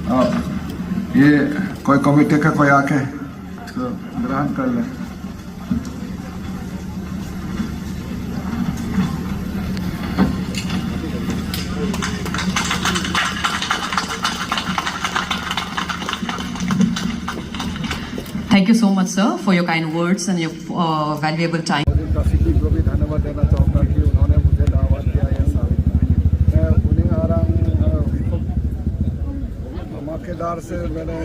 ये कोई कमेटी का कोई आके इसको ग्रहण कर ले। Thank you so much, sir, for your kind words and your valuable time. Kashi को भी धन्यवाद देना चाहूँगा कि उन्होंने मुझे दावत दिया ये साल। मैं उन्हीं आराम धमाकेदार से मैंने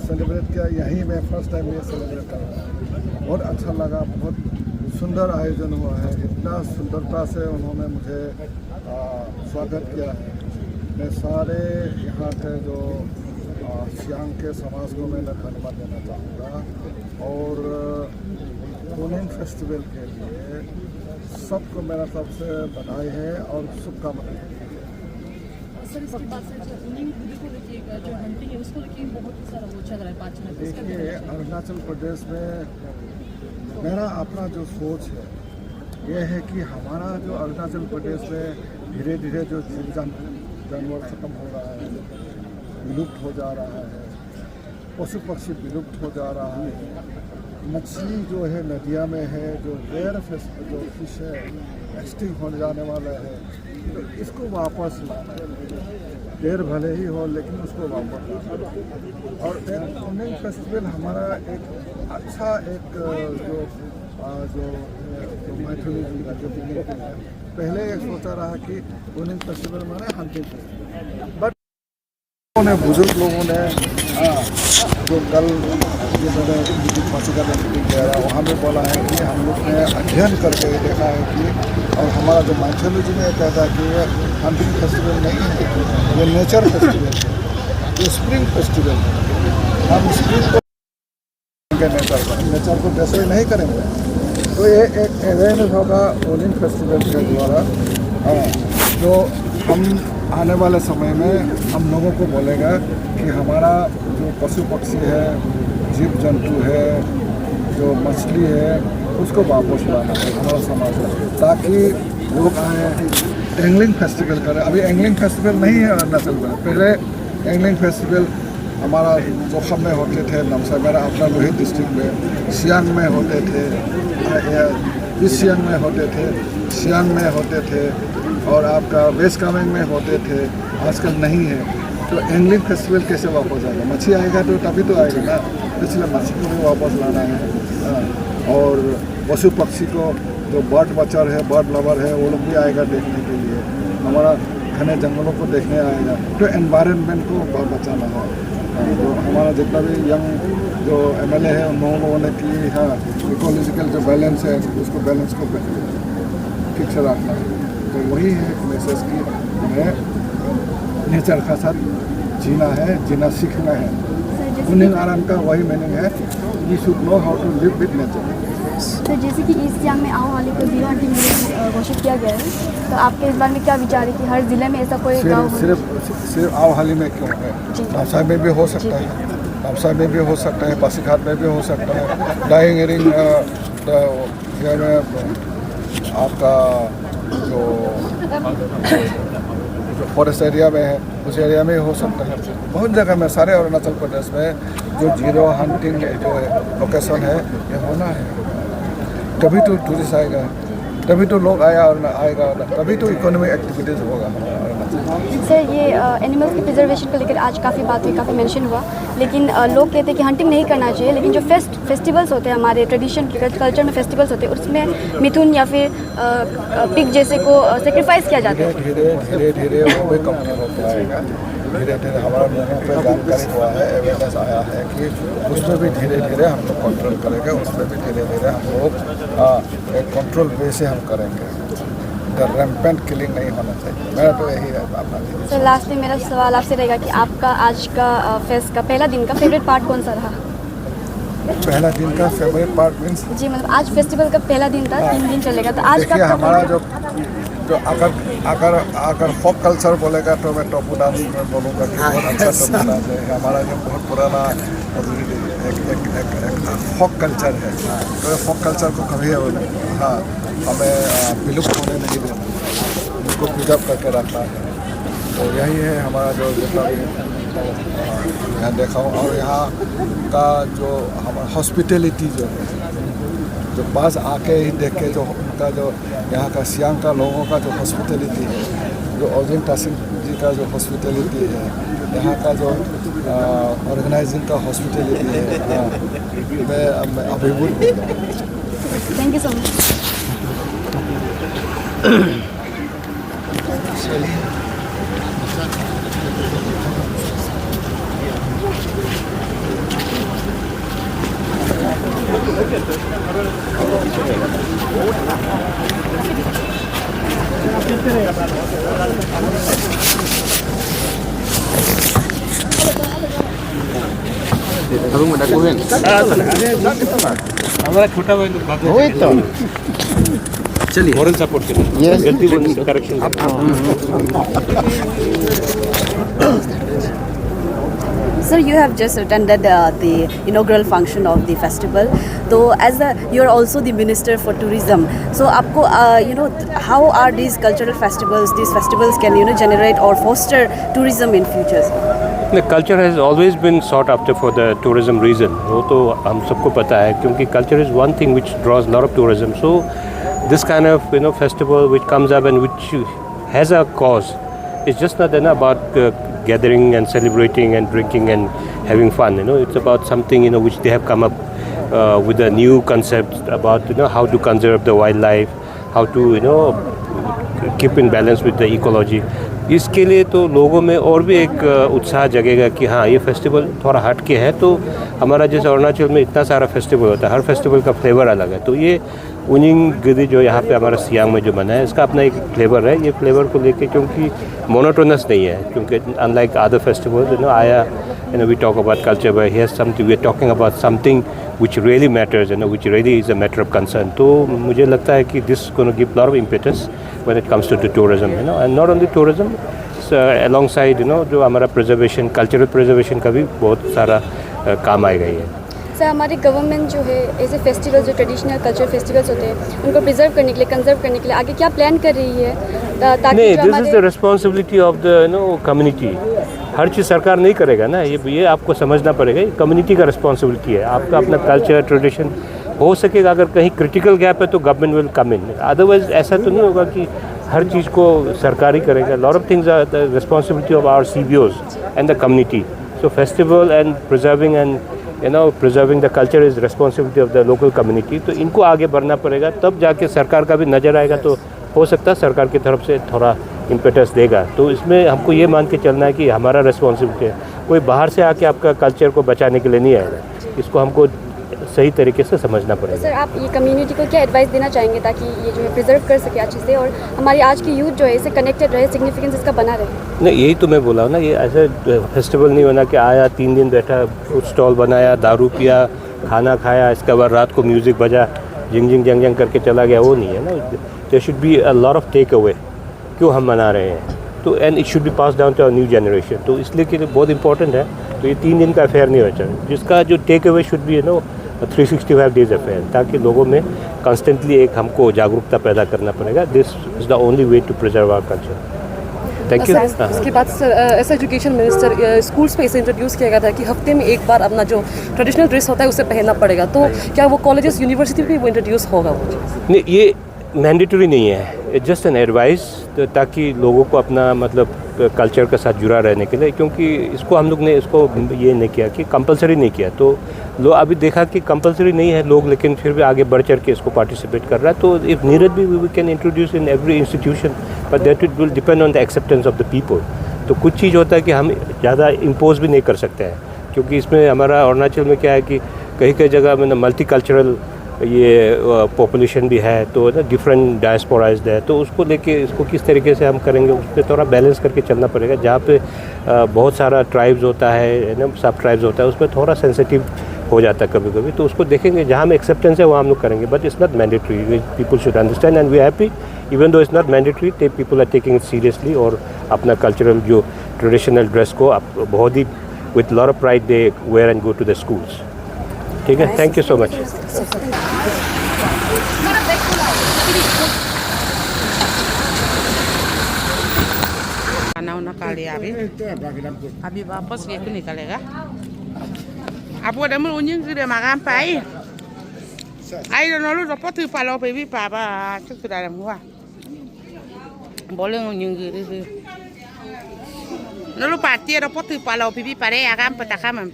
सेलिब्रेट किया। यहीं मैं फर्स्ट टाइम ये सेलिब्रेट कर रहा हूँ। बहुत अच्छा लगा, बहुत सुंदर आयोजन हुआ है। इतना सुंदरता से उन्होंने मुझे स्वागत किया है। मैं सारे यहाँ के जो सियांग के समाज को मैं धन्यवाद देना चाहूँगा और ओनिंग फेस्टिवल के लिए सबको मेरा तरफ से बधाई है और शुभकामनाएं। सर इसके बाद से जो ओनिंग को देखिएगा, जो हंटिंग है उसको लेके बहुत ही सारा वो चल रहा है 5 मिनट। देखिए, अरुणाचल प्रदेश में मेरा अपना जो सोच है ये है कि हमारा जो अरुणाचल प्रदेश में धीरे धीरे जो जीव जानवर खत्म हो रहा है, विलुप्त हो जा रहा है, पशु पक्षी विलुप्त हो जा रहा है, मछली जो है नदिया में है, जो रेयर जो फिश है एक्सटिंक्ट होने जाने वाला है, तो इसको वापस लाना, देर भले ही हो लेकिन उसको वापस लाना। और ओनिंग फेस्टिवल हमारा एक अच्छा एक जो माइथोलॉजी का जो पहले एक सोचा रहा कि ओनिंग फेस्टिवल माने हंटिंग फेस्टिवल, बट बुजुर्ग लोगों ने जो कल ये मैंने फांसी का मीटिंग किया है वहाँ पे बोला है कि हम लोग ने अध्ययन करके देखा है कि और हमारा जो माइथोलॉजी में कहता है कि ये हंटिंग फेस्टिवल नहीं है, ये नेचर फेस्टिवल है, ये स्प्रिंग फेस्टिवल है। हम स्प्रिंग को नेचर को जैसे नहीं करेंगे तो ये एक अवेयरनेस होगा ओनिंग फेस्टिवल के द्वारा, जो हम आने वाले समय में हम लोगों को बोलेगा कि हमारा जो पशु पक्षी है, जीव जंतु है, जो मछली है, उसको वापस लाना है हमारा समाज में, ताकि लोग आए एंगलिंग फेस्टिवल करें। अभी एंगलिंग फेस्टिवल नहीं है अरुणाचल में, पहले एंगलिंग फेस्टिवल हमारा जोखम में होते थे, नमसा मेरा अपना लोहित डिस्ट्रिक्ट में, सियांग में होते थे, ईस्ट सियांग में होते थे, सियांग में होते थे और आपका वेस्ट कामेंग में होते थे, आजकल नहीं है। तो एंगलिंग फेस्टिवल कैसे वापस आएगा? मच्छी आएगा तो तभी तो आएगा ना, इसलिए मच्छी को भी वापस लाना है। और पशु पक्षी को जो बर्ड वॉचर है, बर्ड लवर है, वो लोग भी आएगा देखने के लिए, हमारा घने जंगलों को देखने आएगा। तो एनवायरनमेंट को बचाना है। तो हमारा जितना भी यंग जो MLA है उन लोगों ने कि इकोलॉजिकल जो बैलेंस है उसको बैलेंस को फिक्स रखना है। तो वही है मैसेज कि हमें नेचर का साथ जीना है, जीना सीखना है। ओनिंग आराम का वही मीनिंग है, we should know how to live with nature. तो जैसे कि ईस्ट सियांग में आओ वाले को जीरो हंटिंग घोषित किया गया है, तो आपके इस बारे में क्या विचार है कि हर जिले में ऐसा कोई गाँव सिर्फ आओ हाली में क्यों है? नवसारी में भी हो सकता है, नवसारी में भी हो सकता है, पासीघाट में भी हो सकता है, डाइंग एरिंग में आपका जो फॉरेस्ट एरिया में है उस एरिया में हो सकता है। बहुत जगह में सारे अरुणाचल प्रदेश में जो जीरो हंटिंग जो लोकेशन है ये होना है, तभी तो टूरिस्ट आएगा, तभी तो लोग आएगा, तभी तो इकोनॉमिक एक्टिविटीज़ होगा। सर ये एनिमल्स की प्रिजर्वेशन को लेकर आज काफ़ी बात हुई, काफ़ी मेंशन हुआ, लेकिन लोग कहते हैं कि हंटिंग नहीं करना चाहिए, लेकिन जो फेस्टिवल्स होते हैं हमारे ट्रेडिशन कल्चर में फेस्टिवल्स होते हैं उसमें मिथुन या फिर पिग जैसे को सेक्रीफाइस किया जाता है। धीरे धीरे वो भी कम होता आएगा। धीरे धीरे हमारा लोगों पर जानकारी हुआ है, अवेयरनेस आया है कि उसमें भी धीरे धीरे हम लोग कंट्रोल करेंगे, उसमें भी धीरे धीरे हम लोग एक कंट्रोल वे से हम करेंगे। रैम्पेंट किलिंग नहीं होना चाहिए, मेरा तो यही है अपना। सर लास्ट में मेरा सवाल आपसे रहेगा कि आपका आज का फेस्ट का पहला दिन का फेवरेट पार्ट कौन सा रहा? पहला दिन का फेवरेट पार्ट मीन्स जी मतलब आज फेस्टिवल का पहला दिन था, 3 दिन चलेगा, तो आज का हमारा जो अगर फोक कल्चर बोलेगा तो मैं टोपू डांस में बोलूँगा कि बहुत अच्छा टोपू डांस है। हमारा जो बहुत पुराना एक फोक कल्चर है, तो फोक कल्चर को कभी हमें विलुप्त होने नहीं देना, उसको प्रिजर्व करके रखना है। तो यही है हमारा जो जितना भी यहाँ देखा हूँ। और यहाँ का जो हमारा हॉस्पिटलिटी जो है, जो पास आके ही देख के जो उनका जो यहाँ का सियांग का लोगों का जो हॉस्पिटलिटी है, जो ओजिंग तासिंग जी का जो हॉस्पिटलिटी है, यहाँ का जो ऑर्गेनाइजिंग का हॉस्पिटलिटी है, मैं अभिभूत हूँ। Thank you so much. हमारा छोटा भाई लोग बात वही तो चलिए मॉरल सपोर्ट करें गलती correction Sir, you have just attended the inaugural function of the festival. So, you are also the Minister for Tourism. So, आपको how are these cultural festivals? These festivals can generate or foster tourism in future. The culture has always been sought after for the tourism reason. वो तो हम सबको पता है क्योंकि culture is one thing which draws a lot of tourism. So, this kind of festival which comes up and which has a cause. It's just not about gathering and celebrating and drinking and having fun. It's about something which they have come up with a new concept about how to conserve the wildlife, how to keep in balance with the ecology. इसके लिए तो लोगों में और भी एक उत्साह जगेगा कि हाँ ये फेस्टिवल थोड़ा हट के है। तो हमारा जैसे अरुणाचल में इतना सारा फेस्टिवल होता है, हर फेस्टिवल का फ्लेवर अलग है। तो ये उनिंग गिदी जो यहाँ पे हमारा सियांग में जो बना है, इसका अपना एक फ्लेवर है। ये फ्लेवर को लेके क्योंकि मोनोटोनस नहीं है, क्योंकि अनलाइक अदर फेस्टिवल्स आया we talk about culture, but here something we are talking about something which really matters, which really is a matter of concern. तो मुझे लगता है कि this going to give a lot of impetus when it comes to the tourism, and not only tourism, alongside जो हमारा preservation, cultural preservation का भी बहुत सारा काम आएगा ये। सर, हमारी गवर्नमेंट जो है ऐसे फेस्टिवल जो ट्रेडिशनल कल्चरल फेस्टिवल्स होते हैं उनको प्रिजर्व करने के लिए, कंजर्व करने के लिए आगे क्या प्लान कर रही है ताकि नहीं, जो this is the responsibility of the community. हर चीज़ सरकार नहीं करेगा ना, ये आपको समझना पड़ेगा। ये कम्युनिटी का रिस्पॉन्सिबिलिटी है। आपका अपना कल्चर ट्रेडिशन हो सकेगा, अगर कहीं क्रिटिकल गैप है तो government will come in. Otherwise ऐसा तो नहीं होगा कि हर चीज़ को सरकार ही करेगा। Lot of things are the responsibility of our CBOs and the community. So festival and preserving preserving the culture is responsibility of the local community. तो इनको आगे बढ़ना पड़ेगा, तब जाके सरकार का भी नज़र आएगा। तो हो सकता है सरकार की तरफ से थोड़ा इम्पेटस देगा। तो इसमें हमको ये मान के चलना है कि हमारा रिस्पॉन्सिबिलिटी है। कोई बाहर से आके आपका कल्चर को बचाने के लिए नहीं आएगा, इसको हमको सही तरीके से समझना पड़ेगा। सर, आप ये कम्युनिटी को क्या एडवाइस देना चाहेंगे ताकि ये जो है प्रिजर्व कर सके अच्छे से और हमारी आज की यूथ जो है इससे कनेक्टेड रहे, सिग्निफिकेंस इसका बना रहे? नहीं, यही तो मैं बोला हूँ ना, ये ऐसे फेस्टिवल नहीं होना कि आया 3 दिन बैठा, फूड स्टॉल बनाया, दारू पिया, खाना खाया, इसके बाद रात को म्यूज़िक बजा, जिंग जिंग जंग जंग करके चला गया, वो नहीं है ना। There should be a lot of take away, क्यों हम मना रहे हैं। तो and it should be pass down to a new generation. तो इसलिए कि बहुत इंपॉर्टेंट है। तो ये 3 दिन का अफेयर नहीं होना चाहिए, जिसका जो take away should be 365 days affair, ताकि लोगों में कॉन्स्टेंटली एक हमको जागरूकता पैदा करना पड़ेगा। This is the only way to preserve our culture. Thank you. उसके बाद sir as education minister schools पे इसे इंट्रोड्यूस किया गया था कि हफ्ते में एक बार अपना जो ट्रेडिशनल ड्रेस होता है उसे पहनना पड़ेगा। तो क्या वो कॉलेजेस यूनिवर्सिटी पे वो इंट्रोड्यूस होगा? नहीं, ये मैंडेटरी नहीं है, जस्ट एन एडवाइस, ताकि लोगों को अपना मतलब कल्चर के साथ जुड़ा रहने के लिए। क्योंकि इसको हम लोग ने इसको ये नहीं किया कि कंपलसरी नहीं किया। तो लोग अभी देखा कि कंपलसरी नहीं है लोग, लेकिन फिर भी आगे बढ़ चढ़ के इसको पार्टिसिपेट कर रहा है। तो इफ नीडेड भी we can introduce in every institution, but that it will depend on the acceptance of the people. तो कुछ चीज़ होता है कि हम ज़्यादा इम्पोज भी नहीं कर सकते हैं, क्योंकि इसमें हमारा अरुणाचल में क्या है कि कई कई जगह में मल्टी कल्चरल ये पॉपुलेशन भी है, तो ना डिफरेंट डायस्पोराइज्ड है। तो उसको लेके इसको किस तरीके से हम करेंगे, उस पर थोड़ा बैलेंस करके चलना पड़ेगा। जहाँ पे बहुत सारा ट्राइब्स होता है ना, सब ट्राइब्स होता है, उस पर थोड़ा सेंसिटिव हो जाता है कभी कभी। तो उसको देखेंगे, जहाँ में एक्सेप्टेंस है वहाँ हम लोग करेंगे, but it's not mandatory. People should understand and we are happy even though it's not mandatory, people are taking it seriously और अपना कल्चरल जो ट्रेडिशनल ड्रेस को बहुत ही with lot of pride they wear and go to the schools. ठीक है, thank you so much. kali abi वापस ये क्यों निकलेगा अब वो डमर उन्हीं के लिए मांगन पाई आई दोनों लोग तो पत्ती पालो पे भी पापा चुप तो डाल मुआ बोले उन्हीं के लिए नलो पार्टी तो पत्ती पालो पे भी पारे आगam petaka mam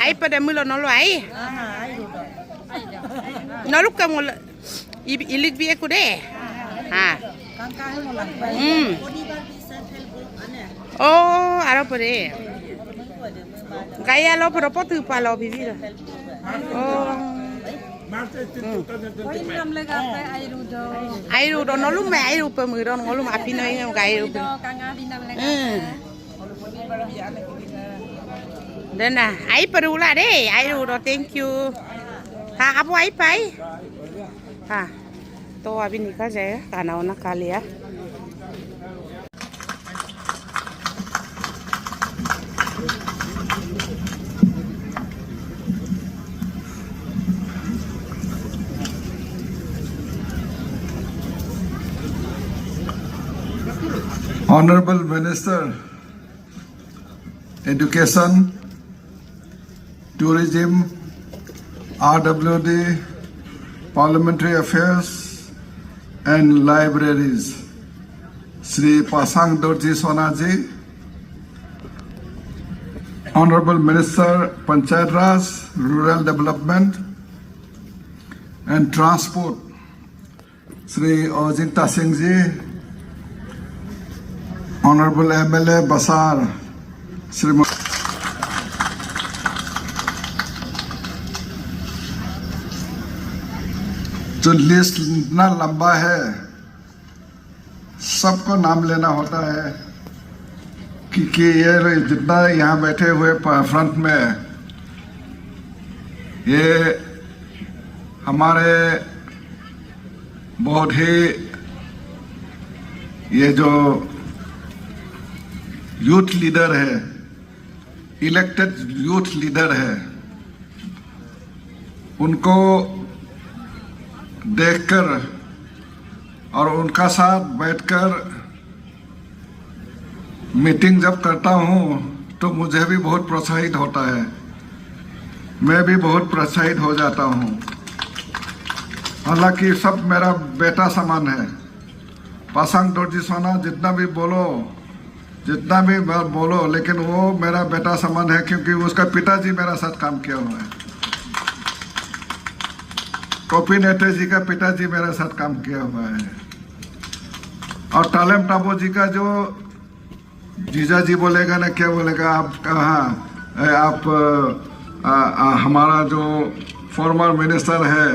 I pada mula nolo I nolo kamu ilik bi aku deh ha oh ada apa deh gaya lo pada potu palo bibi lo oh airu do nolo me airu pemiro nolo api no yang gaya dan nah ai perlu lah deh airu do thank you ha apa ai pai ha तो अभी निकल जाएगा खाना वाना खा लिया Honorable Minister, Education, Tourism, RWD, Parliamentary Affairs and Libraries, Sri Pasang Dorji Sonaji, Honorable Minister, Panchayat Raj, Rural Development and Transport, Sri Ojinta Singh Ji, Honorable MLA Basar, Sri जो list इतना लंबा है सबको नाम लेना होता है कि ये जितना यहाँ बैठे हुए फ्रंट में ये हमारे बहुत ही ये जो यूथ लीडर है इलेक्टेड यूथ लीडर है उनको देखकर और उनका साथ बैठकर मीटिंग जब करता हूं तो मुझे भी बहुत प्रोत्साहित होता है मैं भी बहुत प्रोत्साहित हो जाता हूं हालांकि सब मेरा बेटा समान है पासांग दोरजी सोना जितना भी बोलो लेकिन वो मेरा बेटा समान है क्योंकि उसका पिताजी मेरा साथ काम किया हुआ है कॉपी नेटे जी का पिताजी मेरे साथ काम किया हुआ है और टालेम टाबो जी का जो जीजा जी बोलेगा ना क्या बोलेगा आप कहाँ आप हमारा जो फॉर्मर मिनिस्टर है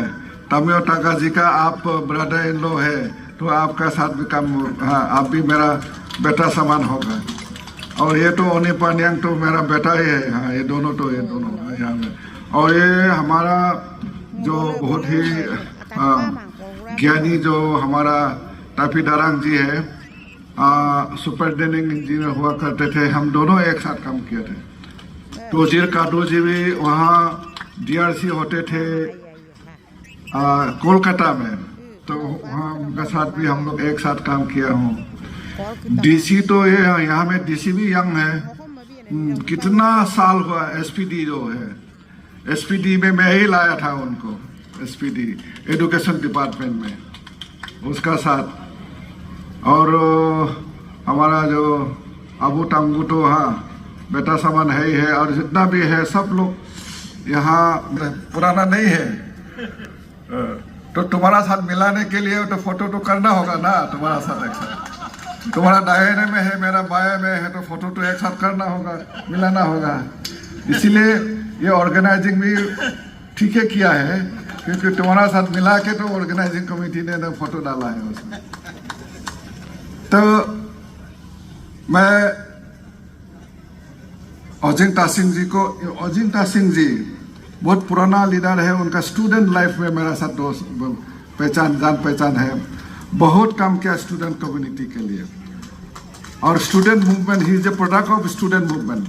तमियो टाका जी का आप ब्रदर इन लो है तो आपका साथ भी काम हाँ आप भी मेरा बेटा समान होगा और ये तो ओनी पानियांग तो मेरा बेटा ही है हाँ ये दोनों यहाँ में और ये हमारा जो बहुत ही ज्ञानी जो हमारा टापी दारांग जी है सुपरिटेंडिंग इंजीनियर हुआ करते थे हम दोनों एक साथ काम किए थे तोजीर कादो जी भी वहाँ DRC होते थे कोलकाता में तो वहाँ उनके साथ भी हम लोग एक साथ काम किया हूँ DC तो ये यहाँ में DC भी यंग है कितना साल हुआ SPD जो है SPD में मैं ही लाया था उनको SPD एजुकेशन डिपार्टमेंट में उसका साथ और हमारा जो अबू टांगू तो हाँ बेटा समान है ही है और जितना भी है सब लोग यहाँ पुराना नहीं है तो तुम्हारा साथ मिलाने के लिए तो फोटो तो करना होगा ना तुम्हारा साथ एक साथ तुम्हारा दाहिने में है मेरा बाएं में है तो फोटो तो एक साथ करना होगा मिलाना होगा इसीलिए ये ऑर्गेनाइजिंग भी ठीक है किया है क्योंकि तुम्हारा साथ मिला के तो ऑर्गेनाइजिंग कमेटी ने फोटो डाला है उसमें तो मैं अजिंता सिंह जी बहुत पुराना लीडर है उनका स्टूडेंट लाइफ में मेरा साथ दोस्त पहचान है बहुत काम किया स्टूडेंट कम्युनिटी के लिए और student movement he is a product of student movement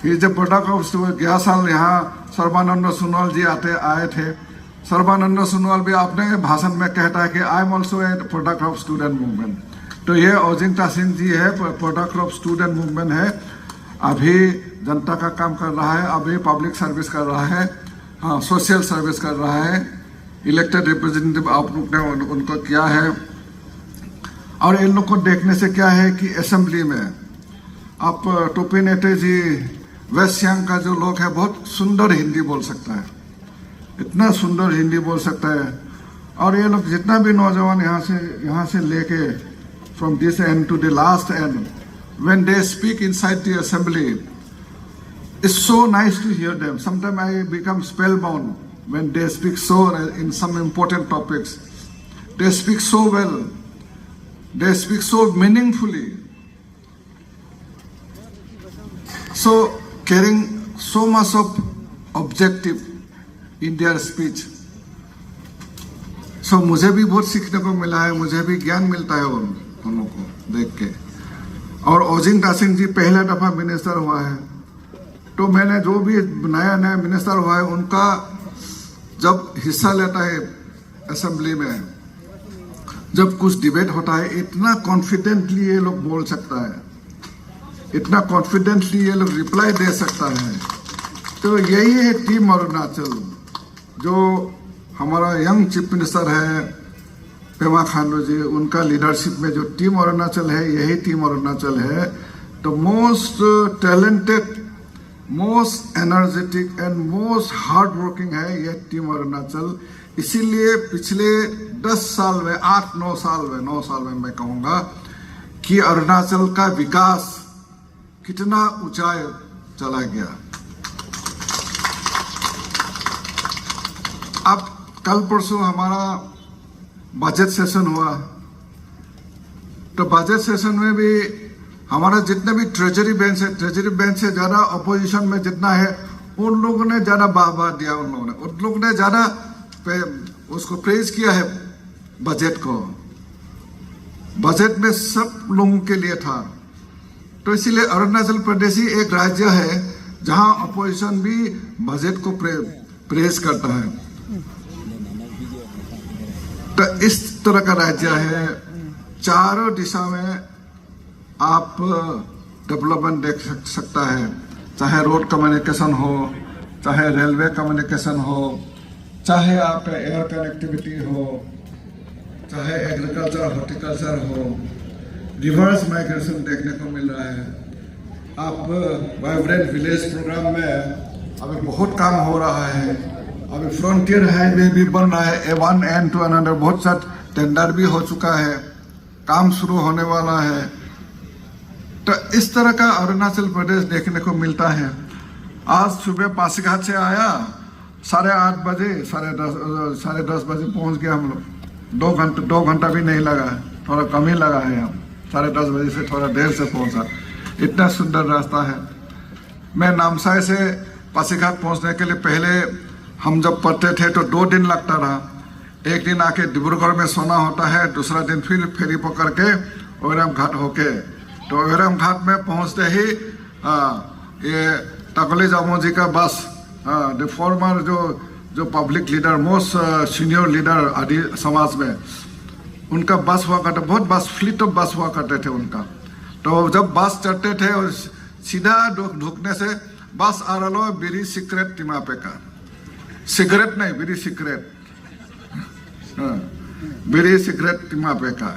he is a product of 11 साल यहाँ सर्बानंद सोनोवाल जी आए थे सर्बानंद सोनोवाल भी अपने भाषण में कहता है कि I am also a product of student movement तो ये ओजिंग तासिंग जी है, प्रोडक्ट ऑफ स्टूडेंट मूवमेंट है, अभी जनता का काम कर रहा है, अभी पब्लिक सर्विस कर रहा है, हाँ सोशल सर्विस कर रहा है, इलेक्टेड रिप्रेजेंटेटिव आप लोग ने उनको किया है। और इन लोग को देखने से क्या है कि असेंबली में आप टोपी नेटे जी वेस्ट सियांग का जो लोग है बहुत सुंदर हिंदी बोल सकता है, इतना सुंदर हिंदी बोल सकता है। और ये लोग जितना भी नौजवान यहाँ से लेके from this end to the last end when they speak inside the assembly, it's so nice to hear them. Sometimes I become spellbound when they speak so in some important topics. They speak so well. They speak so meaningfully. So carrying so much of objective in their speech. So मुझे भी बहुत सीखने को मिला है, मुझे भी ज्ञान मिलता है उन लोगों को देख के। और ओजिंग तासिंग जी पहला दफा मिनिस्टर हुआ है, तो मैंने जो भी नया मिनिस्टर हुआ है उनका जब हिस्सा लेता है असेंबली में, जब कुछ डिबेट होता है, इतना कॉन्फिडेंटली ये लोग बोल सकता है, इतना कॉन्फिडेंटली ये लोग रिप्लाई दे सकता है। तो यही है टीम अरुणाचल, जो हमारा यंग चीफ मिनिस्टर है पेमा खांडू जी, उनका लीडरशिप में जो टीम अरुणाचल है, यही टीम अरुणाचल है। तो most talented, most energetic and most hard working है ये टीम अरुणाचल। इसीलिए पिछले 10 साल में, 8-9 साल में मैं कहूँगा कि अरुणाचल का विकास कितना ऊंचाई चला गया। अब कल परसों हमारा बजट सेशन हुआ, तो बजट सेशन में भी हमारा जितने भी ट्रेजरी बेंच है, ट्रेजरी बेंच से ज़्यादा अपोजिशन में जितना है, उन लोगों ने ज़्यादा वाह दिया, उन लोगों ने ज़्यादा उसको प्रेज किया है बजट को। बजट में सब लोगों के लिए था। तो इसीलिए अरुणाचल प्रदेश ही एक राज्य है जहां अपोजिशन भी बजट को प्रेज करता है। तो इस तरह का राज्य है, चारों दिशा में आप डेवलपमेंट देख सकता है, चाहे रोड कम्युनिकेशन हो, चाहे रेलवे कम्युनिकेशन हो, चाहे आपका एयर कनेक्टिविटी हो, चाहे एग्रीकल्चर हॉर्टिकल्चर हो, रिवर्स माइग्रेशन देखने को मिल रहा है। आप वाइब्रेंट विलेज प्रोग्राम में अभी बहुत काम हो रहा है, अभी फ्रंटियर हाईवे भी बन रहा है, A1 and 2 अनदर, बहुत सा टेंडर भी हो चुका है, काम शुरू होने वाला है। तो इस तरह का अरुणाचल प्रदेश देखने को मिलता है। आज सुबह पासीघाट से आया, 8:30 बजे, 10:30 बजे पहुंच गए हम लोग। 2 घंटा भी नहीं लगा, थोड़ा कम ही लगा है। हम 10:30 बजे से थोड़ा देर से पहुंचा, इतना सुंदर रास्ता है। मैं नामसाई से पासीघाट पहुंचने के लिए पहले हम जब पढ़ते थे तो 2 दिन लगता रहा। एक दिन आके डिब्रूगढ़ में सोना होता है, दूसरा दिन फिर फेरी पकड़ के ओइराम घाट होके, तो ओइराम घाट में पहुंचते ही ये तकली जामो जी का बस, द फॉर्मर जो public leader, most senior leader आदि समाज में, उनका बस हुआ करता, बहुत बस, फ्लीट ऑफ बस हुआ करते थे उनका। तो जब बस चढ़ते थे और सीधा ढुकने से बस आ रहा लो बीड़ी सिगरेट टिमा पे का, सिगरेट नहीं, बीड़ी सिगरेट, बीड़ी सिगरेट टिमा पे का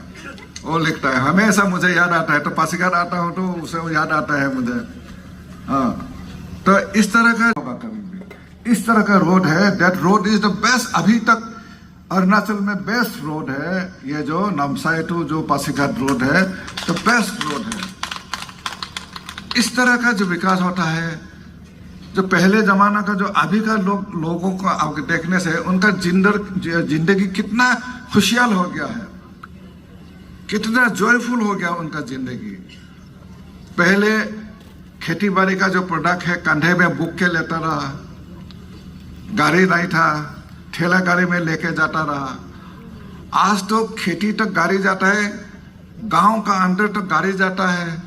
वो लिखता है। हमेशा मुझे याद आता है, तो पासीघाट आता हूँ तो उसे याद आता है मुझे। तो इस तरह का कभी भी इस तरह का रोड है, that road is the best. अभी तक अरुणाचल में बेस्ट रोड है ये जो नामसाई टू जो पासीघाट रोड है, तो बेस्ट रोड है। इस तरह का जो विकास होता है, जो पहले जमाना का जो अभी का लोगों को आप देखने से उनका जिंदगी कितना खुशहाल हो गया है, कितना जॉयफुल हो गया उनका जिंदगी। पहले खेती बाड़ी का जो प्रोडक्ट है कंधे में बुक के लेता रहा, गाड़ी नहीं था, ठेला गाड़ी में लेके जाता रहा। आज तो खेती तक गाड़ी जाता है, गांव का अंदर तक गाड़ी जाता है,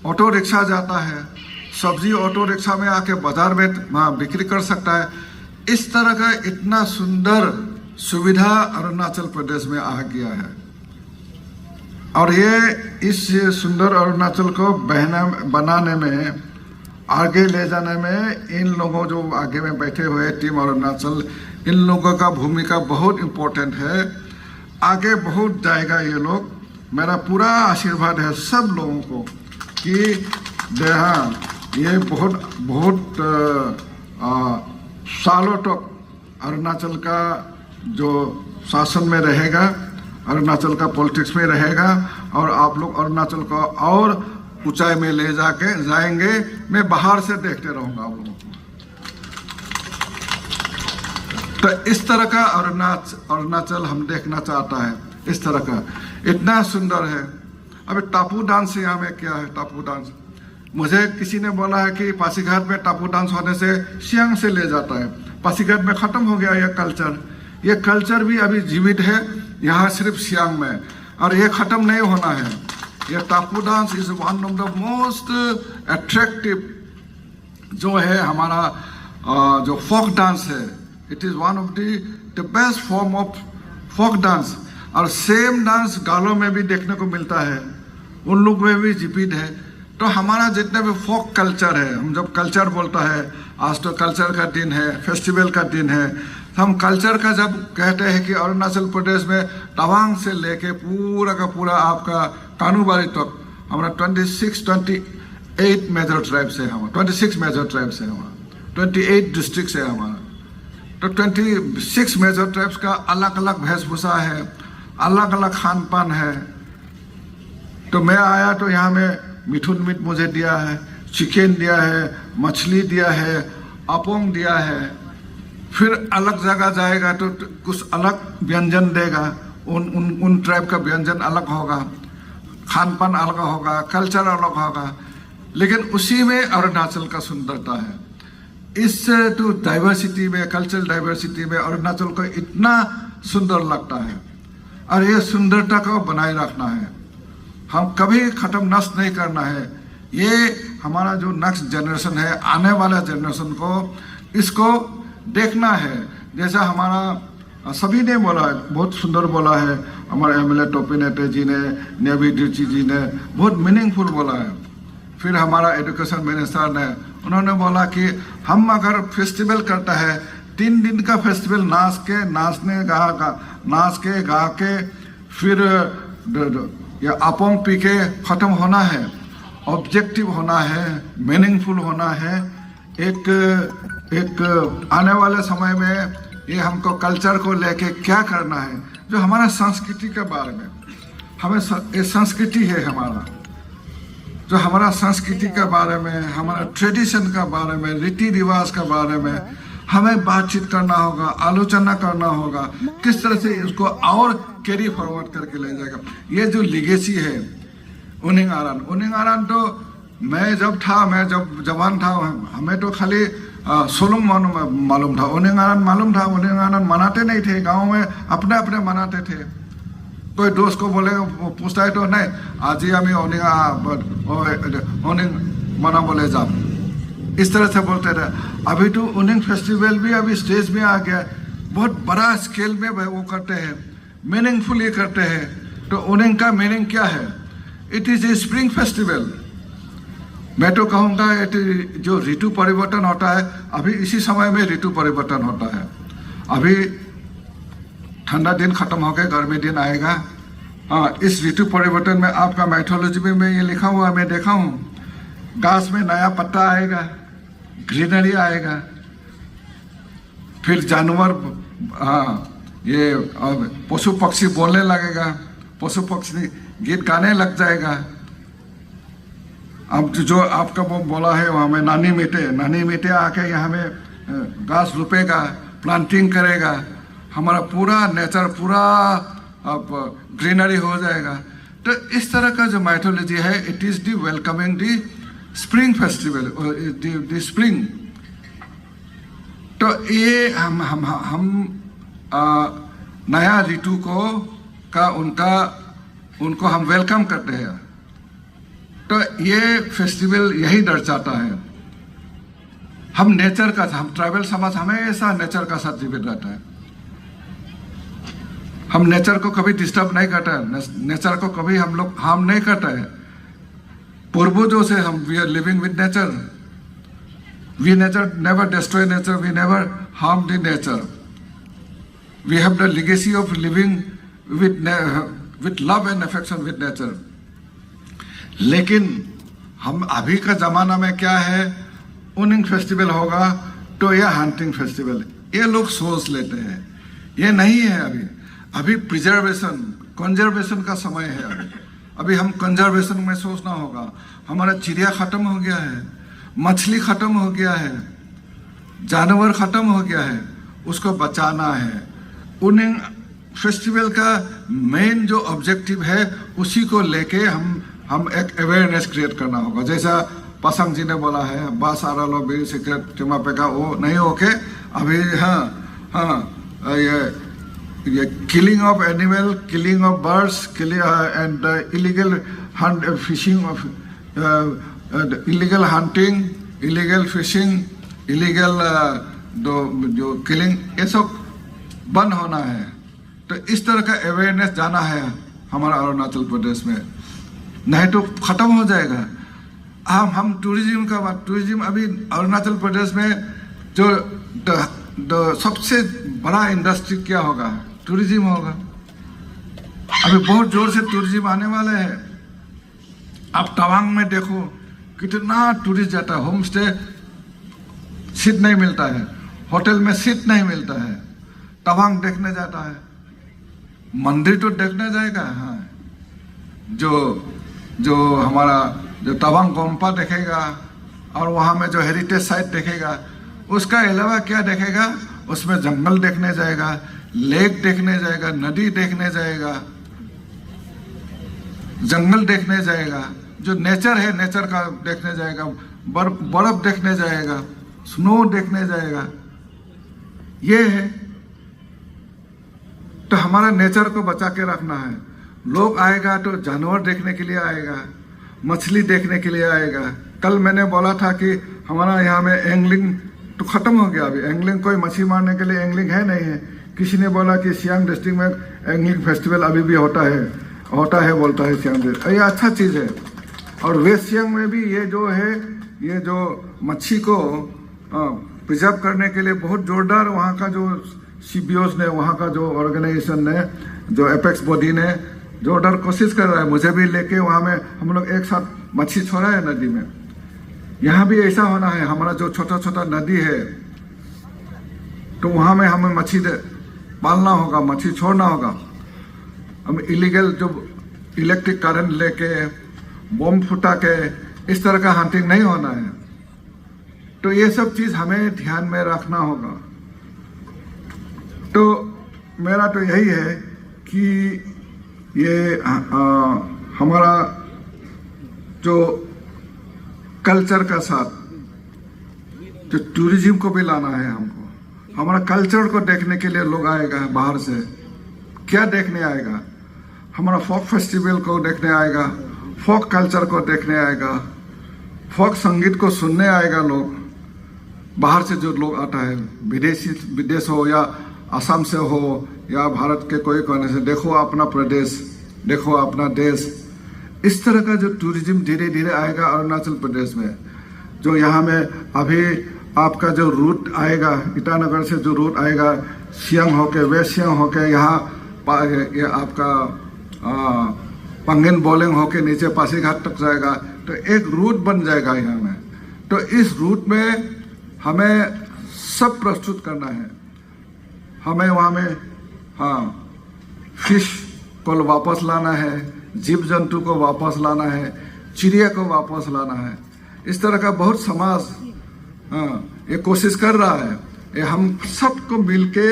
ऑटो रिक्शा जाता है, सब्जी ऑटो रिक्शा में आके बाजार में बिक्री कर सकता है। इस तरह का इतना सुंदर सुविधा अरुणाचल प्रदेश में आ गया है। और ये इस सुंदर अरुणाचल को बनाने में, आगे ले जाने में इन लोगों जो आगे में बैठे हुए टीम अरुणाचल, इन लोगों का भूमिका बहुत इम्पोर्टेंट है। आगे बहुत जाएगा ये लोग। मेरा पूरा आशीर्वाद है सब लोगों को कि हाँ, ये बहुत सालों तक अरुणाचल का जो शासन में रहेगा, अरुणाचल का पॉलिटिक्स में रहेगा और आप लोग अरुणाचल को और ऊंचाई में ले जाके जाएंगे। मैं बाहर से देखते रहूंगा आप लोगों को। तो इस तरह का अरुणाचल हम देखना चाहता है। इस तरह का इतना सुंदर है। अभी टापू डांस यहाँ में क्या है? टापू डांस मुझे किसी ने बोला है कि पासीघाट में टापू डांस होने से सियांग से ले जाता है। पासीघाट में खत्म हो गया ये कल्चर। ये कल्चर भी अभी जीवित है यहाँ सिर्फ सियांग में, और ये खत्म नहीं होना है। ये Tapu dance is one of the most attractive जो है हमारा जो फोक डांस है। It is one of the best form of folk dance. और सेम डांस गालों में भी देखने को मिलता है, उन लोग में भी जीवित है। तो हमारा जितने भी फोक कल्चर है, हम जब कल्चर बोलता है, आज तो कल्चर का दिन है, फेस्टिवल का दिन है। हम कल्चर का जब कहते हैं कि अरुणाचल प्रदेश में तवांग से लेके पूरा का पूरा आपका कानूबारी तक हमारा 28 मेजर ट्राइब्स है। हमारा 26 मेजर ट्राइब्स है। हमारा 28 डिस्ट्रिक्ट है हमारा। तो 26 मेजर ट्राइब्स का अलग अलग वेशभूषा है, अलग अलग खान पान है। तो मैं आया तो यहाँ में मिठुन मीट मुझे दिया है, चिकन दिया है, मछली दिया है, अपोंग दिया है। फिर अलग जगह जाएगा तो कुछ अलग व्यंजन देगा। उन ट्राइब का व्यंजन अलग होगा, खान पान अलग होगा, कल्चर अलग होगा। लेकिन उसी में अरुणाचल का सुंदरता है। इस तो डाइवर्सिटी में, कल्चरल डाइवर्सिटी में अरुणाचल को इतना सुंदर लगता है। और ये सुंदरता को बनाए रखना है। हम कभी खत्म नष्ट नहीं करना है। ये हमारा जो नेक्स्ट जनरेशन है, आने वाला जनरेशन को इसको देखना है। जैसा हमारा सभी ने बोला है, बहुत सुंदर बोला है। हमारे एमएलए टोपी नेटे जी ने, नेवी डिची जी ने बहुत मीनिंगफुल बोला है। फिर हमारा एजुकेशन मिनिस्टर ने, उन्होंने बोला कि हम अगर फेस्टिवल करता है, 3 दिन का फेस्टिवल नाच के गा के फिर या अपोंग पी के खत्म होना है। ऑब्जेक्टिव होना है, मीनिंगफुल होना है। एक आने वाले समय में ये हमको कल्चर को लेके क्या करना है, जो हमारा संस्कृति के बारे में, हमें ये संस्कृति है हमारा, जो हमारा संस्कृति के बारे में, हमारा ट्रेडिशन के बारे में, रीति रिवाज के बारे में हमें बातचीत करना होगा, आलोचना करना होगा, किस तरह से इसको और कैरी फॉरवर्ड करके ले जाएगा। ये जो लिगेसी है उनिंग आरान तो मैं जब जवान था, हमें तो खाली सोलुंग मालूम था। उनिंग आरान मालूम था। उनिंग आरान मनाते नहीं थे, गाँव में अपने अपने मनाते थे। कोई दोस्त को बोले, पूछता है तो नहीं, आज ही हमें उनिंग मना बोले जा, इस तरह से बोलते थे। अभी तो उनिंग फेस्टिवल भी अभी स्टेज में आ गया, बहुत बड़ा स्केल में वो करते हैं, मीनिंगफुली करते हैं। तो उनिंग का मीनिंग क्या है? It is a spring festival. मैं तो कहूँगा जो ऋतु परिवर्तन होता है, अभी इसी समय में ऋतु परिवर्तन होता है। अभी ठंडा दिन खत्म हो गया, गर्मी दिन आएगा। हाँ, इस ऋतु परिवर्तन में आपका माइथोलॉजी में ये लिखा हुआ मैं देखा हूँ, घास में नया पत्ता आएगा, ग्रीनरी आएगा, फिर जानवर, ये पशु पक्षी बोलने लगेगा, पशु पक्षी गीत गाने लग जाएगा। अब जो आपका वो बोला है वहाँ में नानी मीटे आके यहाँ में घास रोपेगा, प्लांटिंग करेगा, हमारा पूरा नेचर पूरा अब ग्रीनरी हो जाएगा। तो इस तरह का जो माइथोलॉजी है, it is the welcoming the spring festival, the spring. तो ये हम नया ऋतु को का उनको हम वेलकम करते हैं। तो ये फेस्टिवल यही दर्शाता है। हम नेचर का, हम ट्राइबल समाज हमेशा नेचर का साथ जीवित रहता है। हम नेचर को कभी डिस्टर्ब नहीं करते हैं, नेचर को कभी हम लोग हार्म नहीं करते हैं। पूर्वजों से हम we are living with nature, we nature never destroy nature, we never harm the nature, we have the legacy of living with love and affection with nature. लेकिन हम अभी का जमाना में क्या है, ऊनिंग फेस्टिवल होगा तो यह हंटिंग फेस्टिवल, ये लोग सोच लेते हैं, ये नहीं है। अभी प्रिजर्वेशन कंजर्वेशन का समय है। अभी हम कंजर्वेशन में सोचना होगा। हमारा चिड़िया खत्म हो गया है, मछली खत्म हो गया है, जानवर खत्म हो गया है, उसको बचाना है। ऊनिंग फेस्टिवल का मेन जो ऑब्जेक्टिव है उसी को लेके हम एक अवेयरनेस क्रिएट करना होगा। जैसा पासंग जी ने बोला है, बास आ रहा लो बीर सिगरेट टिमा पे का, वो नहीं होके अभी ये killing of animal, killing of birds, and illegal fishing of illegal hunting, illegal fishing, illegal जो किलिंग, ये सब बंद होना है। तो इस तरह का अवेयरनेस जाना है हमारा अरुणाचल प्रदेश में, नहीं तो खत्म हो जाएगा। हम टूरिज्म का बात, टूरिज्म अभी अरुणाचल प्रदेश में जो सबसे बड़ा इंडस्ट्री क्या होगा, टूरिज्म होगा। अभी बहुत जोर से टूरिज्म आने वाले हैं। आप तवांग में देखो कितना टूरिस्ट जाता है, होम स्टे सीट नहीं मिलता है, होटल में सीट नहीं मिलता है, तवांग देखने जाता है। मंदिर तो देखने जाएगा, हाँ, जो हमारा जो तवांग गोम्पा देखेगा और वहाँ में जो हेरिटेज साइट देखेगा, उसका अलावा क्या देखेगा, उसमें जंगल देखने जाएगा, लेक देखने जाएगा, नदी देखने जाएगा, जंगल देखने जाएगा, जो नेचर है नेचर का देखने जाएगा, बर्फ देखने जाएगा, स्नो देखने जाएगा। ये है, तो हमारा नेचर को बचा के रखना है। लोग आएगा तो जानवर देखने के लिए आएगा, मछली देखने के लिए आएगा। कल मैंने बोला था कि हमारा यहाँ में एंगलिंग तो खत्म हो गया। अभी एंगलिंग, कोई मछली मारने के लिए एंगलिंग है नहीं है। किसी ने बोला कि सियांग डिस्ट्रिक्ट में एंगलिंग फेस्टिवल अभी भी होता है बोलता है सियांग डिस्ट्रिक्ट। ये अच्छा चीज़ है। और वेस्ट सियांग में भी ये जो है, ये जो मच्छी को प्रिजर्व करने के लिए बहुत जोरदार वहाँ का जो CBOs ने, वहाँ का जो ऑर्गेनाइजेशन ने, जो एपेक्स बॉडी ने जोरदार कोशिश कर रहा है। मुझे भी लेके वहाँ में हम लोग एक साथ मच्छी छोड़ा है नदी में। यहाँ भी ऐसा होना है। हमारा जो छोटा छोटा नदी है तो वहाँ में हमें मच्छी पालना होगा, मच्छी छोड़ना होगा। हम इलीगल जो इलेक्ट्रिक करंट लेके बम फुटा के इस तरह का हंटिंग नहीं होना है। तो ये सब चीज़ हमें ध्यान में रखना होगा। तो मेरा तो यही है कि ये हमारा जो कल्चर का साथ जो टूरिज्म को भी लाना है हमको। हमारा कल्चर को देखने के लिए लोग आएगा बाहर से। क्या देखने आएगा? हमारा फोक फेस्टिवल को देखने आएगा, फोक कल्चर को देखने आएगा, फोक संगीत को सुनने आएगा लोग। बाहर से जो लोग आता है, विदेश हो या असम से हो या भारत के कोई कोने से, देखो अपना प्रदेश, देखो अपना देश। इस तरह का जो टूरिज्म धीरे धीरे आएगा अरुणाचल प्रदेश में। जो यहाँ में अभी आपका जो रूट आएगा, ईटानगर से जो रूट आएगा, सियांग होके, वेस्ट सियांग होके यहाँ ये आपका पंगेन बोलिंग होके नीचे पासीघाट तक जाएगा। तो एक रूट बन जाएगा यहाँ में। तो इस रूट में हमें सब प्रस्तुत करना है। हमें वहाँ में फिश को वापस लाना है, जीव जंतु को वापस लाना है, चिड़िया को वापस लाना है। इस तरह का बहुत समाज ये कोशिश कर रहा है। ये हम सबको मिलके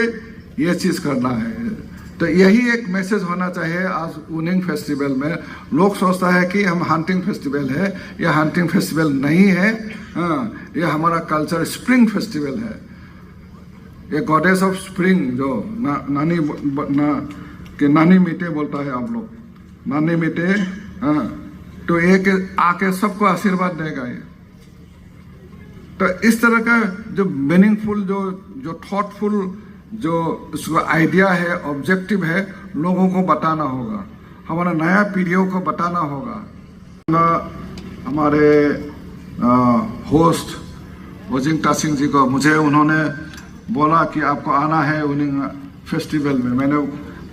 ये चीज़ करना है। तो यही एक मैसेज होना चाहिए आज ऊनिंग फेस्टिवल में। लोग सोचता है कि हम हंटिंग फेस्टिवल है, यह हंटिंग फेस्टिवल नहीं है। ये हमारा कल्चर स्प्रिंग फेस्टिवल है। ये गॉडेस ऑफ स्प्रिंग जो नानी मीटे बोलता है आप लोग, नानी मीटे। तो एक आके सबको आशीर्वाद देगा ये। तो इस तरह का जो मीनिंगफुल, जो थॉटफुल जो उसका आइडिया है, ऑब्जेक्टिव है, लोगों को बताना होगा, हमारा नया पीढ़ियों को बताना होगा। हमारे होस्ट वजिंग तासिंग जी को मुझे उन्होंने बोला कि आपको आना है उनिंग फेस्टिवल में। मैंने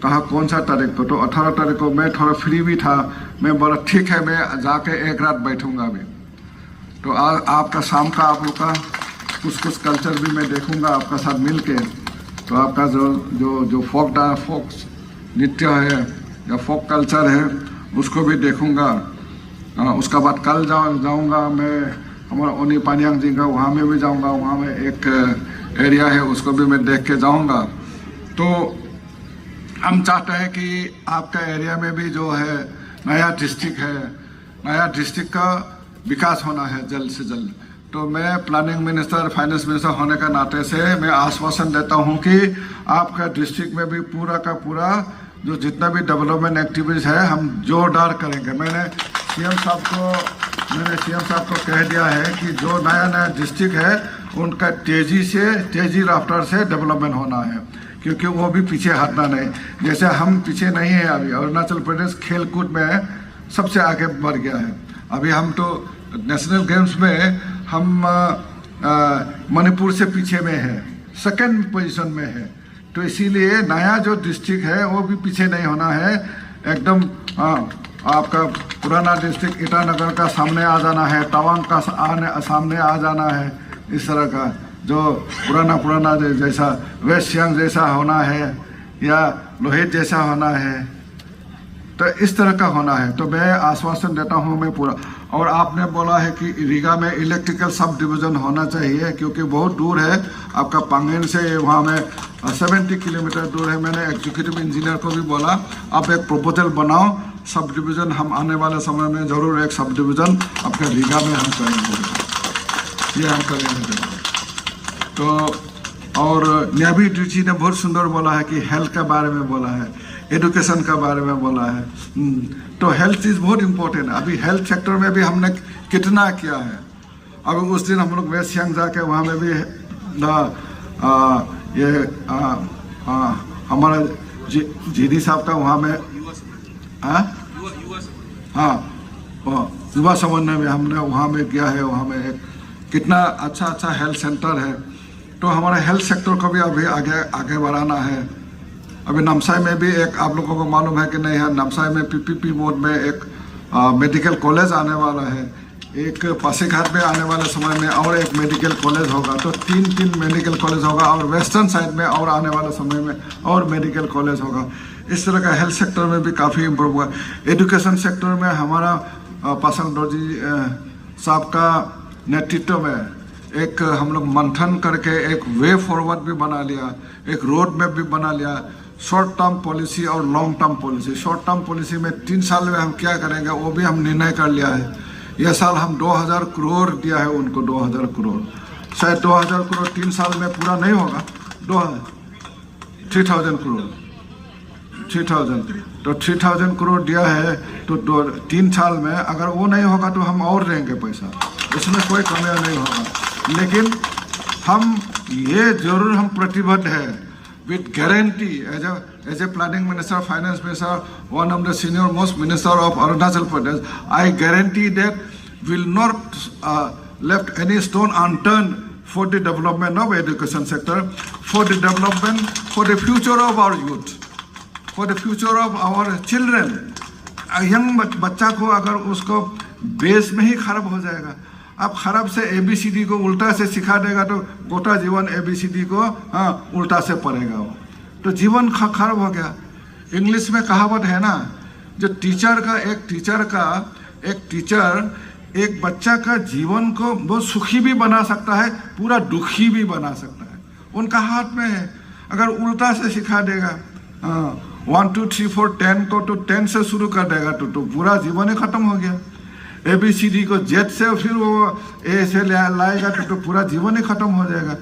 कहा कौन सा तारीख को, तो 18 तारीख को मैं थोड़ा फ्री भी था। मैं बोला ठीक है, मैं जाके एक रात बैठूंगा अभी। तो आपका शाम का आप लोग का कुछ कल्चर भी मैं देखूंगा आपका साथ मिल के। तो आपका जो फोक नृत्य है या फोक कल्चर है उसको भी देखूंगा। उसका बाद कल जाऊंगा मैं हमारा ओनी पानियांग जी का, वहाँ में भी जाऊंगा। वहाँ में एक एरिया है उसको भी मैं देख के जाऊंगा। तो हम चाहते हैं कि आपका एरिया में भी जो है नया डिस्ट्रिक्ट है, नया डिस्ट्रिक्ट का विकास होना है जल्द से जल्द। तो मैं प्लानिंग मिनिस्टर, फाइनेंस मिनिस्टर होने के नाते से मैं आश्वासन देता हूं कि आपका डिस्ट्रिक्ट में भी पूरा का पूरा जो जितना भी डेवलपमेंट एक्टिविटीज है हम जोरदार करेंगे। मैंने सीएम साहब को कह दिया है कि जो नया डिस्ट्रिक्ट है उनका तेजी रफ्तार से डेवलपमेंट होना है, क्योंकि वो भी पीछे हटना नहीं। जैसे हम पीछे नहीं है अभी, अरुणाचल प्रदेश खेल कूद में सबसे आगे बढ़ गया है। अभी हम तो नेशनल गेम्स में हम मणिपुर से पीछे में है, सेकंड पोजीशन में है। तो इसीलिए नया जो डिस्ट्रिक्ट है वो भी पीछे नहीं होना है एकदम। आपका पुराना डिस्ट्रिक्ट ईटानगर का सामने आ जाना है, तवांग का सामने आ जाना है। इस तरह का जो पुराना जैसा वेस्ट सियांग जैसा होना है या लोहित जैसा होना है, तो इस तरह का होना है। तो मैं आश्वासन देता हूँ मैं पूरा। और आपने बोला है कि रीगा में इलेक्ट्रिकल सब डिवीज़न होना चाहिए, क्योंकि बहुत दूर है आपका पांगेन से, वहाँ में 70 किलोमीटर दूर है। मैंने एग्जीक्यूटिव इंजीनियर को भी बोला आप एक प्रपोजल बनाओ, सब डिवीज़न हम आने वाले समय में ज़रूर एक सब डिवीज़न आपके रीगा में हम करेंगे, ये हम करेंगे। तो और न्याबी जी ने बहुत सुंदर बोला है कि हेल्थ के बारे में बोला है, एजुकेशन का बारे में बोला है। तो हेल्थ इज़ बहुत इम्पोर्टेंट है। अभी हेल्थ सेक्टर में भी हमने कितना किया है। अभी उस दिन हम लोग वेस्ट सियांग जाके वहाँ में भी हमारा जीडी साहब का वहाँ में युवा समन्वय में हमने वहाँ में किया है। वहाँ में एक कितना अच्छा हेल्थ सेंटर है। तो हमारा हेल्थ सेक्टर को भी अभी आगे बढ़ाना है। अभी नामसाई में भी एक, आप लोगों को मालूम है कि नहीं है, नामसाई में पीपीपी मोड में एक मेडिकल कॉलेज आने वाला है। एक पासीघाट में आने वाले समय में और एक मेडिकल कॉलेज होगा। तो तीन मेडिकल कॉलेज होगा। और वेस्टर्न साइड में और आने वाले समय में और मेडिकल कॉलेज होगा। इस तरह का हेल्थ सेक्टर में भी काफ़ी इम्प्रूव हुआ। एजुकेशन सेक्टर में हमारा पासंग दोरजी साहब का नेतृत्व में एक हम लोग मंथन करके एक वे फॉरवर्ड भी बना लिया, एक रोड मैप भी बना लिया। शॉर्ट टर्म पॉलिसी और long term policy. Short term policy में 3 साल में हम क्या करेंगे वो भी हम निर्णय कर लिया है। यह साल हम 2000 करोड़ दिया है उनको, 2000 करोड़। शायद 2000 करोड़ 3 साल में पूरा नहीं होगा, 3000 करोड़, 3000। तो 3000 करोड़ दिया है तो 3 साल में अगर वो नहीं होगा तो हम और देंगे पैसा, इसमें कोई कमी नहीं होगा। लेकिन हम ये जरूर हम प्रतिबद्ध है with guarantee as a planning minister, finance minister, one of the senior most minister of Arunachal Pradesh, I guarantee that will not left any stone unturned for the development of education sector, for the development, for the future of our youth, for the future of our children. Young बच्चा को अगर उसको base में ही खराब हो जाएगा, आप खराब से ABCD को उल्टा से सिखा देगा तो गोटा जीवन ABCD को उल्टा से पढ़ेगा वो, तो जीवन खराब हो गया। इंग्लिश में कहावत है ना, जो एक टीचर एक बच्चा का जीवन को बहुत सुखी भी बना सकता है, पूरा दुखी भी बना सकता है, उनका हाथ में है। अगर उल्टा से सिखा देगा 1 2 3 4 10 को तो 10 से शुरू कर देगा तो पूरा जीवन ही खत्म हो गया। ABCD को Z से फिर वो A से लाएगा तो पूरा जीवन ही खत्म हो जाएगा।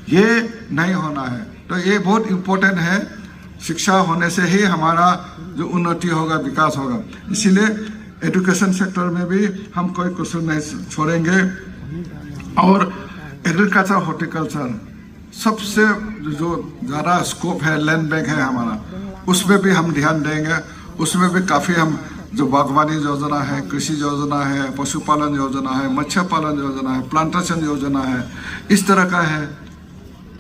ये नहीं होना है। तो ये बहुत इम्पोर्टेंट है। शिक्षा होने से ही हमारा जो उन्नति होगा, विकास होगा। इसीलिए एजुकेशन सेक्टर में भी हम कोई कसर नहीं छोड़ेंगे। और एग्रीकल्चर, हॉर्टिकल्चर सबसे जो ज़्यादा स्कोप है लैंड बैंक है हमारा, उसमें भी हम ध्यान देंगे। उसमें भी काफ़ी हम जो बागवानी योजना है, कृषि योजना है, पशुपालन योजना है, मत्स्य पालन योजना है, प्लांटेशन योजना है, इस तरह का है।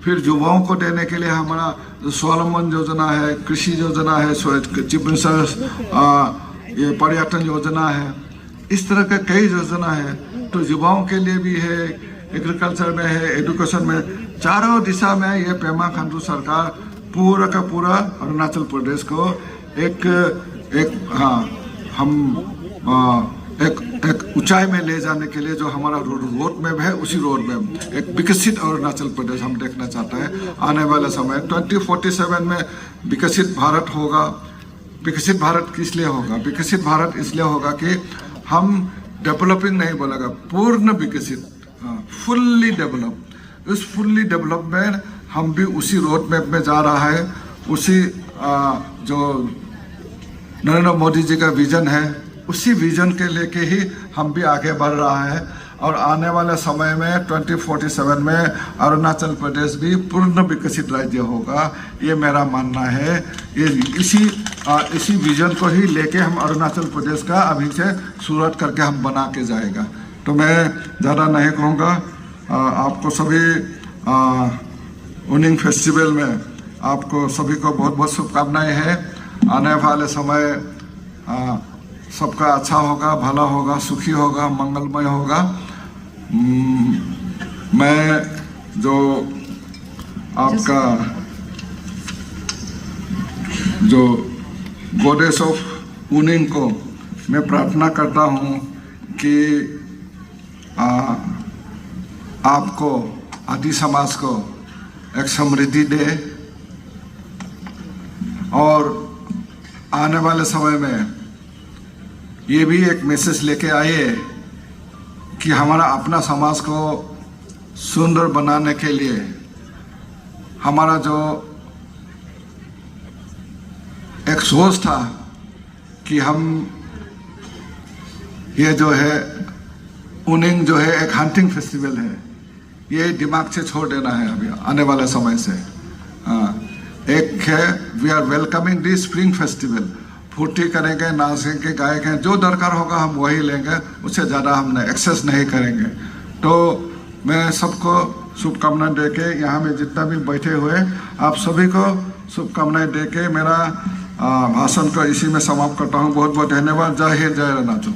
फिर युवाओं को देने के लिए हमारा जो स्वावलंबन योजना है, कृषि योजना है, चीफ मिनिस्टर ये पर्यटन योजना है, इस तरह का कई योजना है। तो युवाओं के लिए भी है, एग्रीकल्चर में है, एजुकेशन में, चारों दिशा में ये पेमा खांडू सरकार पूरा का पूरा अरुणाचल प्रदेश को एक ऊंचाई में ले जाने के लिए जो हमारा रोड मैप है, उसी रोड मैप एक विकसित अरुणाचल प्रदेश हम देखना चाहते हैं आने वाले समय 2047 में। विकसित भारत होगा। विकसित भारत किस लिए होगा? विकसित भारत इसलिए होगा कि हम डेवलपिंग नहीं बोलेगा, पूर्ण विकसित, फुल्ली डेवलप। उस फुल्ली डेवलपमेंट हम भी उसी रोड मैप में जा रहा है, उसी जो नरेंद्र मोदी जी का विजन है, उसी विजन के लेके ही हम भी आगे बढ़ रहा है। और आने वाले समय में 2047 में अरुणाचल प्रदेश भी पूर्ण विकसित राज्य होगा, ये मेरा मानना है। ये इसी विजन को ही लेके हम अरुणाचल प्रदेश का अभी से शुरुआत करके हम बना के जाएगा। तो मैं ज़्यादा नहीं कहूँगा। आपको सभी उनिंग फेस्टिवल में आपको सभी को बहुत बहुत शुभकामनाएं हैं। आने वाले समय सबका अच्छा होगा, भला होगा, सुखी होगा, मंगलमय होगा। मैं जो आपका जो गॉडेस ऑफ उनिंग को मैं प्रार्थना करता हूँ कि आपको, आदि समाज को एक समृद्धि दे और आने वाले समय में ये भी एक मैसेज लेके आए कि हमारा अपना समाज को सुंदर बनाने के लिए हमारा जो एक सोच था कि हम ये जो है उनिंग जो है एक हंटिंग फेस्टिवल है, ये दिमाग से छोड़ देना है अभी आने वाले समय से। एक है we are welcoming the spring festival, फुर्ती करेंगे, नाचेंगे, गाएंगे, जो दरकार होगा हम वही लेंगे, उससे ज़्यादा हम एक्सेस नहीं करेंगे। तो मैं सबको शुभकामनाएं देके, यहाँ में जितना भी बैठे हुए आप सभी को शुभकामनाएं देके मेरा भाषण को इसी में समाप्त करता हूँ। बहुत बहुत धन्यवाद। जय हिंद, जय अरुणाचल।